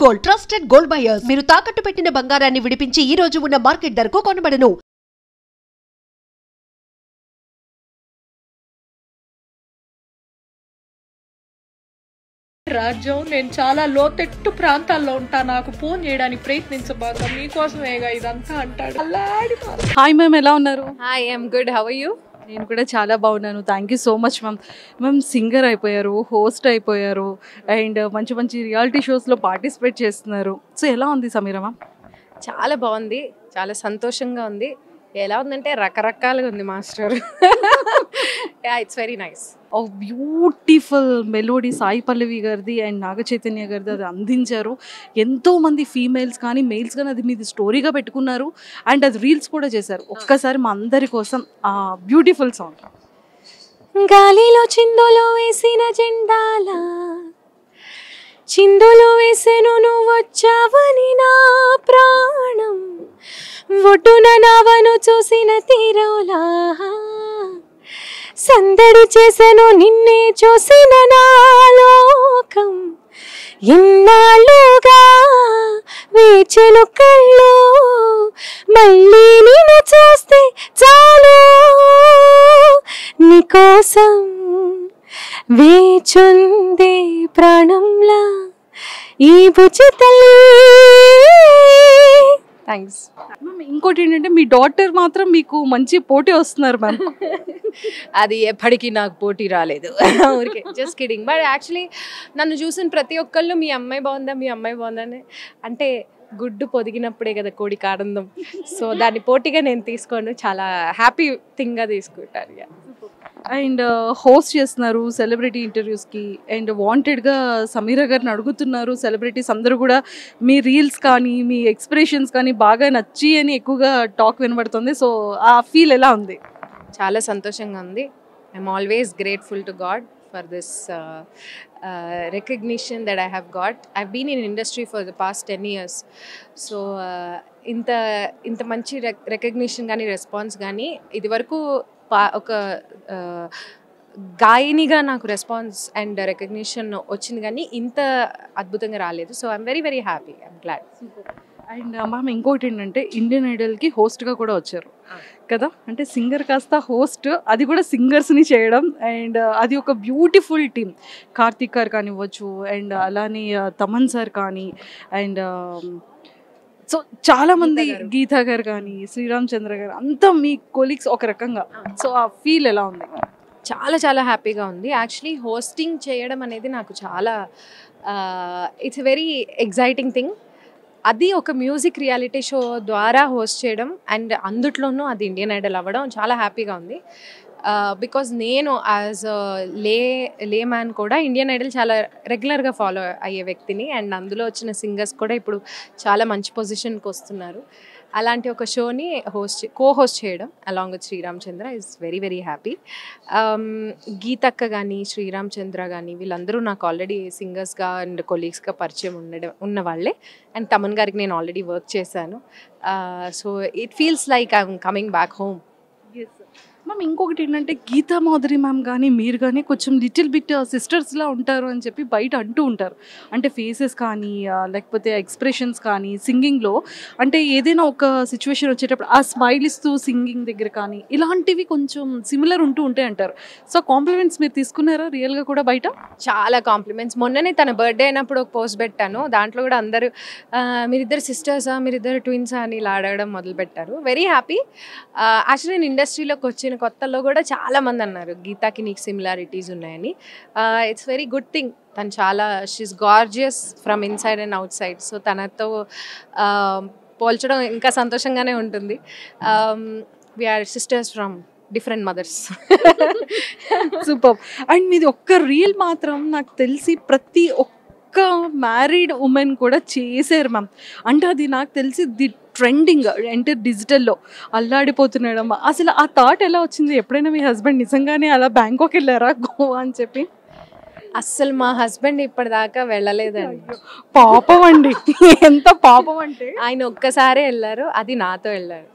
Gold trusted gold buyers. మీరు తాకట్టు పెట్టిన బంగారాన్ని విడిపించి ఈ రోజు ఉన్న మార్కెట్ ధరకు కొనబడను. రాజ్యం నేను చాలా లోతెట్టు ప్రాంతాల్లో ఉంటా, నాకు ఫోన్ చేయడానికి ప్రయత్నించబాక, మీకోసమేగా ఇదంతా అంటాడు. హాయ్ మ్యామ్, ఎలా ఉన్నారు? Hi, I'm good. How are you? నేను కూడా చాలా బాగున్నాను. Thank you so much ma'am. Ma'am singer అయిపోయారు, హోస్ట్ అయిపోయారు, అండ్ మంచి మంచి రియాలిటీ షోస్లో పార్టిసిపేట్ చేస్తున్నారు. సో ఎలా ఉంది సమీరా మ్యామ్? చాలా బాగుంది, చాలా సంతోషంగా ఉంది. ఎలా ఉందంటే రకరకాలుగా ఉంది మాస్టర్. It's very nice. ఓ బ్యూటిఫుల్ మెలోడీ సాయి పల్లవి గారిది అండ్ నాగ చైతన్య గారిది అది అందించారు. ఎంతోమంది ఫీమేల్స్ కానీ మెయిల్స్ కానీ అది మీది స్టోరీగా పెట్టుకున్నారు అండ్ అది రీల్స్ కూడా చేశారు. ఒక్కసారి మా అందరి కోసం ఆ బ్యూటిఫుల్ సాంగ్. గాలిలో చిందులో వేసిన జెండాల చిందులు వేసెను నువ్వొచ్చావని నా ప్రాణం, ఒడ్డున నవను చూసిన తీరోలా సందడి చేసెను నిన్నే చూసిన నా లోకం, ఇన్నాళ్ళుగా వేచెను కళ్ళు మళ్ళీ నిన్ను చూస్తే చాలు, నీకోసం వేచుందే ప్రాణంలా ఈ బుజ్జి తల్లి. Thanks ma'am. ఇంకోటి ఏంటంటే మీ డాటర్ మాత్రం మీకు మంచి పోటీ వస్తున్నారు మ్యామ్. అది ఎప్పటికీ నాకు పోటీ రాలేదు, ఊరికే జస్ట్ కిడింగ్. బట్ యాక్చువల్లీ నన్ను చూసిన ప్రతి ఒక్కళ్ళు మీ అమ్మాయి బాగుందా, మీ అమ్మాయి బాగుందని, అంటే గుడ్డు పొదిగినప్పుడే కదా కోడికి ఆనందం. సో దాన్ని పోటీగా నేను తీసుకోను, చాలా హ్యాపీ థింగ్గా తీసుకుంటాను. అండ్ హోస్ట్ చేస్తున్నారు సెలబ్రిటీ ఇంటర్వ్యూస్కి అండ్ వాంటెడ్గా సమీరా గారిని అడుగుతున్నారు సెలబ్రిటీస్ అందరూ కూడా. మీ రీల్స్ కానీ మీ ఎక్స్ప్రెషన్స్ కానీ బాగా నచ్చి అని ఎక్కువగా టాక్ వినబడుతుంది. సో ఆ ఫీల్ ఎలా ఉంది? చాలా సంతోషంగా ఉంది. I'm always grateful to God for this recognition that I have got. I've been in industry for the past 10 years. So ఇంత మంచి రికగ్నిషన్ కానీ రెస్పాన్స్ కానీ ఇది వరకు ఒక గాయనిగా నాకు రెస్పాన్స్ అండ్ రికగ్నిషన్ వచ్చింది కానీ ఇంత అద్భుతంగా రాలేదు. So I'm very very happy, I'm glad. And ma'am ఇంకోటి ఏంటంటే ఇండియన్ ఐడల్కి హోస్ట్గా కూడా వచ్చారు కదా, అంటే సింగర్ కాస్త హోస్ట్, అది కూడా సింగర్స్ని చేయడం. అండ్ అది ఒక బ్యూటిఫుల్ టీమ్. కార్తీక్ గారు కానివ్వచ్చు అండ్ అలానే తమన్ సార్ కానీ అండ్ సో చాలామంది, గీతా గారు కానీ శ్రీరామ్ చంద్ర గారు అంతా మీ కొలీగ్స్ ఒక రకంగా. సో ఆ ఫీల్ ఎలా ఉంది? చాలా చాలా హ్యాపీగా ఉంది. యాక్చువల్లీ హోస్టింగ్ చేయడం అనేది నాకు చాలా ఇట్స్ వెరీ ఎగ్జైటింగ్ థింగ్. అది ఒక మ్యూజిక్ రియాలిటీ షో ద్వారా హోస్ట్ చేయడం అండ్ అందుట్లోనూ అది ఇండియన్ ఐడల్ అవ్వడం చాలా హ్యాపీగా ఉంది. బికాజ్ నేను యాజ్ లే మ్యాన్ కూడా ఇండియన్ ఐడల్ చాలా రెగ్యులర్గా ఫాలో అయ్యే వ్యక్తిని. అండ్ అందులో వచ్చిన సింగర్స్ కూడా ఇప్పుడు చాలా మంచి పొజిషన్కి వస్తున్నారు. అలాంటి ఒక షోని కో-హోస్ట్ చేయడం along with Sriram Chandra is very very happy. గీతక్క కానీ శ్రీరామ్ చంద్ర కానీ వీళ్ళందరూ నాకు ఆల్రెడీ సింగర్స్గా అండ్ కొలీగ్స్గా పరిచయం ఉన్న వాళ్ళే. అండ్ తమన్ గారికి నేను ఆల్రెడీ వర్క్ చేశాను. So it feels like I'm coming back home. Ma'am ఇంకొకటి ఏంటంటే గీతా మాధురి మ్యామ్ కానీ మీరు కానీ కొంచెం లిటిల్ బిట్ సిస్టర్స్లా ఉంటారు అని చెప్పి బయట అంటూ ఉంటారు. అంటే ఫేసెస్ కానీ లేకపోతే ఎక్స్ప్రెషన్స్ కానీ సింగింగ్లో, అంటే ఏదైనా ఒక సిచ్యువేషన్ వచ్చేటప్పుడు ఆ స్మైల్ ఇస్తూ సింగింగ్ దగ్గర కానీ ఇలాంటివి కొంచెం సిమిలర్ ఉంటూ ఉంటాయి అంటారు. సో కాంప్లిమెంట్స్ మీరు తీసుకున్నారా రియల్గా కూడా బయట? చాలా కాంప్లిమెంట్స్. మొన్ననే తన బర్త్డే అయినప్పుడు ఒక పోస్ట్ పెట్టాను, దాంట్లో కూడా అందరూ మీరిద్దరు సిస్టర్సా, మీరిద్దరు ట్విన్సా అని ఇలా అడగడం మొదలుపెట్టారు. Very happy. యాక్చువల్లీ నేను ఇండస్ట్రీలోకి వచ్చిన కొత్తలో కూడా చాలా మంది అన్నారు గీతాకి నీకు సిమిలారిటీస్ ఉన్నాయని. It's very good thing. తను చాలా she is gorgeous from inside and outside. So తనతో పోల్చడం ఇంకా సంతోషంగానే ఉంటుంది. We are sisters from different mothers. Super. And మీది ఒక్క రీల్ మాత్రం నాకు తెలిసి ప్రతి ఒక్క మ్యారీడ్ ఉమెన్ కూడా చేశారు మ్యామ్. అంటే అది నాకు తెలిసి ది ట్రెండింగ్ ఎంటర్ డిజిటల్లో అల్లాడిపోతున్నాడమ్మా. అసలు ఆ థాట్ ఎలా వచ్చింది? ఎప్పుడైనా మీ హస్బెండ్ నిజంగానే అలా బ్యాంకాక్ వెళ్ళారా గోవా అని చెప్పి? అస్సలు మా హస్బెండ్ ఇప్పటిదాకా వెళ్ళలేదండి. పాపం అండి, ఎంత పాపం అంటే. ఆయన ఒక్కసారే వెళ్ళారు, అది నాతో వెళ్ళారు.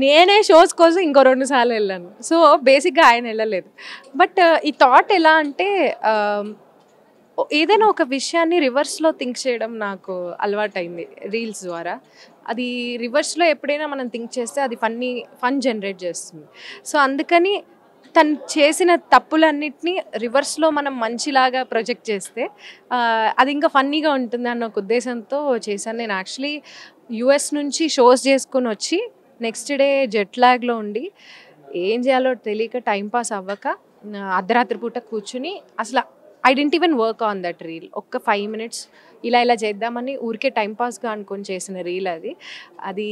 నేనే షోస్ కోసం ఇంకో 2 సార్లు వెళ్ళాను. సో బేసిక్గా ఆయన వెళ్ళలేదు. బట్ ఈ థాట్ ఎలా అంటే ఏదైనా ఒక విషయాన్ని రివర్స్లో థింక్ చేయడం నాకు అలవాటైంది రీల్స్ ద్వారా. అది రివర్స్లో ఎప్పుడైనా మనం థింక్ చేస్తే అది ఫన్ జనరేట్ చేస్తుంది. సో అందుకని తను చేసిన తప్పులన్నిటినీ రివర్స్లో మనం మంచిలాగా ప్రొజెక్ట్ చేస్తే అది ఇంకా ఫన్నీగా ఉంటుంది అన్న ఒక ఉద్దేశంతో చేశాను. నేను యాక్చువల్లీ యూఎస్ నుంచి షోస్ చేసుకుని వచ్చి నెక్స్ట్ డే జెట్ లాగ్లో ఉండి ఏం చేయాలో తెలియక టైంపాస్ అవ్వక అర్ధరాత్రి పూట కూర్చుని అసలు I didn't even work on that reel. ఒక్క 5 minutes ఇలా చేద్దామని ఊరికే టైంపాస్గా అనుకొని చేసిన రీల్ అది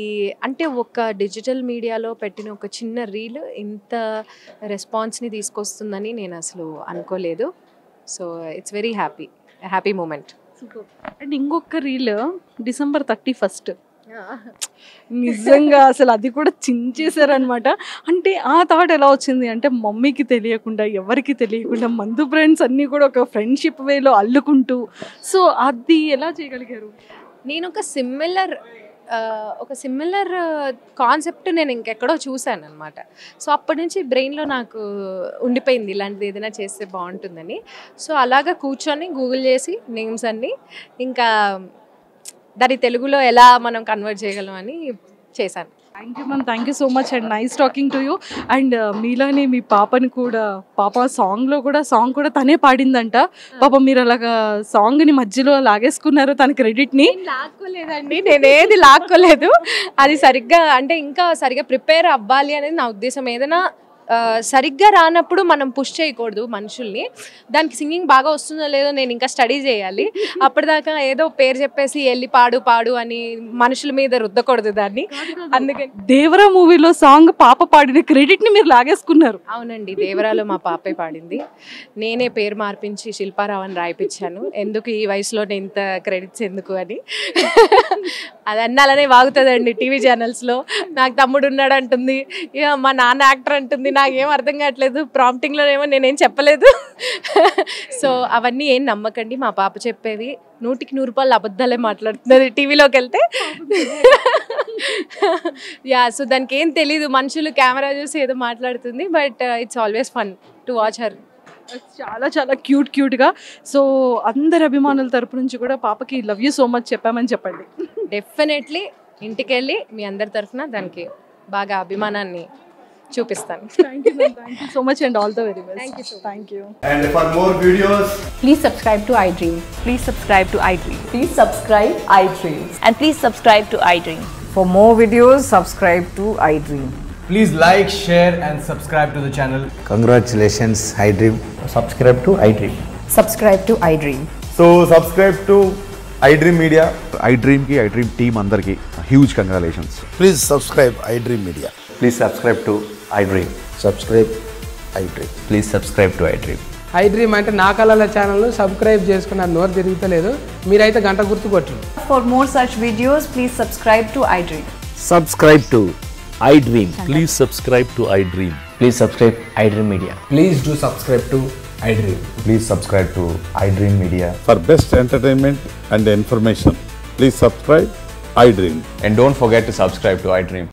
అంటే ఒక డిజిటల్ మీడియాలో పెట్టిన ఒక చిన్న రీల్ ఇంత రెస్పాన్స్ని తీసుకొస్తుందని నేను అసలు అనుకోలేదు. So it's very happy moment. And ఇంకొక రీల్ December 31st నిజంగా అసలు అది కూడా చించేశారనమాట. అంటే ఆ థాట్ ఎలా వచ్చింది అంటే మమ్మీకి తెలియకుండా ఎవరికి తెలియకుండా మందు ఫ్రెండ్స్ అన్నీ కూడా ఒక ఫ్రెండ్షిప్ వేలో అల్లుకుంటూ, సో అది ఎలా చేయగలిగారు? నేను ఒక సిమిలర్ కాన్సెప్ట్ నేను ఇంకెక్కడో చూశాను అనమాట. సో అప్పటి నుంచి బ్రెయిన్లో నాకు ఉండిపోయింది ఇలాంటిది ఏదైనా చేస్తే బాగుంటుందని. సో అలాగా కూర్చొని గూగుల్ చేసి నేమ్స్ అన్నీ ఇంకా దాన్ని తెలుగులో ఎలా మనం కన్వర్ట్ చేయగలం అని చేశాను. Thank you ma'am, thank you so much and nice talking to you. And మీలోనే మీ పాపని కూడా సాంగ్ కూడా తనే పాడిందంట. పాప మీరు అలాగా సాంగ్ని మధ్యలో లాగేసుకున్నారు తన క్రెడిట్ని. లాక్కోలేదండి, నేనేది లాక్కోలేదు. అది సరిగ్గా అంటే ఇంకా సరిగ్గా ప్రిపేర్ అవ్వాలి అనేది నా ఉద్దేశం. ఏదైనా సరిగ్గా రానప్పుడు మనం పుష్ చేయకూడదు మనుషుల్ని. దానికి సింగింగ్ బాగా వస్తుందో లేదో నేను ఇంకా స్టడీ చేయాలి. అప్పటిదాకా ఏదో పేరు చెప్పేసి వెళ్ళి పాడు అని మనుషుల మీద రుద్దకూడదు దాన్ని. అందుకని దేవరా మూవీలో సాంగ్ పాప పాడిన క్రెడిట్ని మీరు లాగేసుకున్నారు. అవునండి, దేవరాలో మా పాపే పాడింది. నేనే పేరు మార్పించి శిల్పారావు అని రాయిపించాను. ఎందుకు ఈ వయసులో ఇంత క్రెడిట్స్ ఎందుకు అని. అది అన్నాలనే వాగుతుందండి టీవీ ఛానల్స్లో. నాకు తమ్ముడు ఉన్నాడు అంటుంది, ఇక మా నాన్న యాక్టర్ అంటుంది. నాకేం అర్థం కావట్లేదు, ప్రాంప్టింగ్లోనేమో నేనేం చెప్పలేదు. సో అవన్నీ ఏం నమ్మకండి, మా పాప చెప్పేవి 100కి 100 అబద్ధాలే మాట్లాడుతున్నది టీవీలోకి వెళ్తే. సో దానికి ఏం తెలీదు, మనుషులు కెమెరా చూసి ఏదో మాట్లాడుతుంది. But it's always fun to watch her. చాలా చాలా క్యూట్గా. సో అందరి అభిమానుల తరపు నుంచి కూడా పాపకి లవ్ యూ సో మచ్ చెప్పామని చెప్పండి. డెఫినెట్లీ ఇంటికి వెళ్ళి మీ అందరి తరఫున దానికి బాగా అభిమానాన్ని చూపిస్తాను. Thank you so much and all the very best. Thank you. And for more videos, Please subscribe to iDream. Please subscribe to iDream. Please subscribe iDream. And please subscribe to iDream. For more videos, subscribe to iDream. Please like, share and subscribe to the channel. Congratulations, iDream. Subscribe to iDream. Subscribe to iDream. so subscribe to iDream Media. iDream team andarki huge congratulations. Please subscribe iDream Media. Please subscribe to iDream. Subscribe iDream. Please subscribe to iDream. iDream అంటే నా కళల ఛానల్ను subscribe చేసుకున్న నోరు తిరుగుతలేదు, మీరైతే గంట గుర్తు కొట్టండి. For more such videos, please subscribe to iDream. Subscribe to iDream. Please subscribe to iDream. Please subscribe iDream Media. Please do subscribe to iDream. Please subscribe to iDream Media. For best entertainment and information, please subscribe iDream. And don't forget to subscribe to iDream.